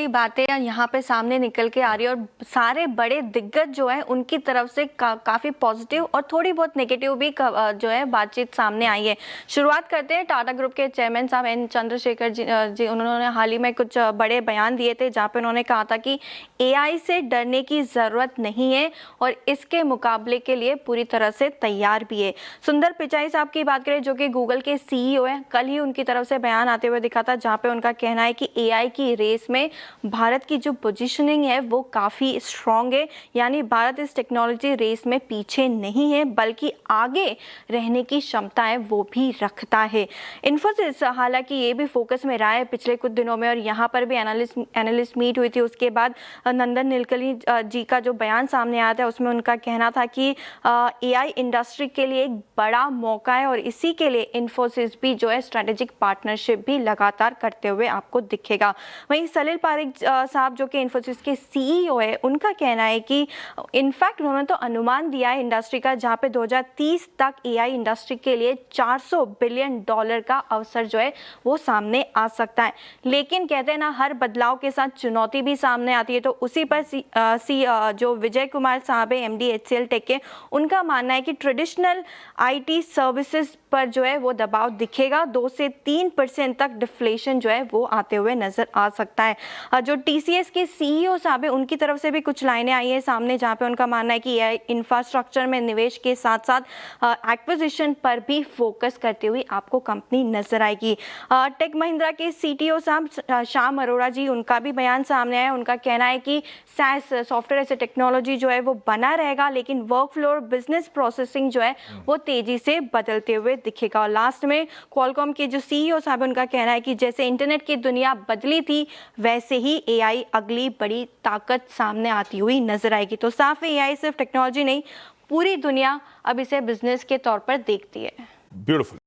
बड़ी बातें यहाँ पे सामने निकल के आ रही है और सारे बड़े दिग्गज जो है उनकी तरफ से काफ़ी पॉजिटिव और थोड़ी बहुत नेगेटिव भी जो है बातचीत सामने आई है। शुरुआत करते हैं टाटा ग्रुप के चेयरमैन साहब एन चंद्रशेखर जी उन्होंने हाल ही में कुछ बड़े बयान दिए थे जहाँ पे उन्होंने कहा था कि एआई से डरने की ज़रूरत नहीं है और इसके मुकाबले के लिए पूरी तरह से तैयार भी है। सुंदर पिचाई साहब की बात करें जो कि गूगल के सीईओ है, कल ही उनकी तरफ से बयान आते हुए दिखा था जहाँ पे उनका कहना है कि एआई की रेस में भारत की जो पोजीशनिंग है वो काफ़ी स्ट्रॉन्ग है, यानी भारत इस टेक्नोलॉजी रेस में पीछे नहीं है बल्कि आगे रहने की क्षमता है वो भी रखता है। इन्फोसिस हालांकि ये भी फोकस में रहा है पिछले कुछ दिनों में और यहाँ पर भी एनालिस्ट मीट हुई थी। उसके बाद नंदन नीलेकणी जी का जो बयान सामने आया था उसमें उनका कहना था कि एआई इंडस्ट्री के लिए एक बड़ा मौका है और इसी के लिए इन्फोसिस भी जो है स्ट्रेटेजिक पार्टनरशिप भी लगातार करते हुए आपको दिखेगा। वहीं सलील पारेख साहब जो कि इन्फोसिस के सीईओ है, उनका कहना है कि इनफैक्ट उन्होंने तो अनुमान दिया है इंडस्ट्री का जहां पे 2030 तक एआई इंडस्ट्री के लिए $400 बिलियन का अवसर जो है वो सामने आ सकता है। लेकिन कहते हैं ना हर बदलाव के साथ चुनौती भी सामने आती है, तो उसी पर जो विजय कुमार साहब है एमडी एचसीएल टेक के, उनका मानना है कि ट्रेडिशनल आईटी सर्विसेज पर जो है वो दबाव दिखेगा। 2 से 3% तक डिफ्लेशन जो है वो आते हुए नजर आ सकता है। जो टीसीएस के सीईओ साहब है उनकी तरफ से भी कुछ लाइनें आई हैं सामने जहां पे उनका मानना है कि एआई इंफ्रास्ट्रक्चर में निवेश के साथ साथ एक्विजिशन पर भी फोकस करती हुई आपको कंपनी नजर आएगी। टेक महिंद्रा के सीटीओ साहब श्याम अरोड़ा जी, उनका भी बयान सामने आया। उनका कहना है कि SaaS software as a technology जो है वो बना रहेगा लेकिन वर्क फ्लो और बिजनेस प्रोसेसिंग जो है वो तेजी से बदलते हुए दिखेगा। और लास्ट में क्वालकॉम के जो सीईओ साहब उनका कहना है कि जैसे इंटरनेट की दुनिया बदली थी वैसे ही एआई अगली बड़ी ताकत सामने आती हुई नजर आएगी। तो साफ है एआई सिर्फ टेक्नोलॉजी नहीं, पूरी दुनिया अब इसे बिजनेस के तौर पर देखती है। ब्यूटीफुल।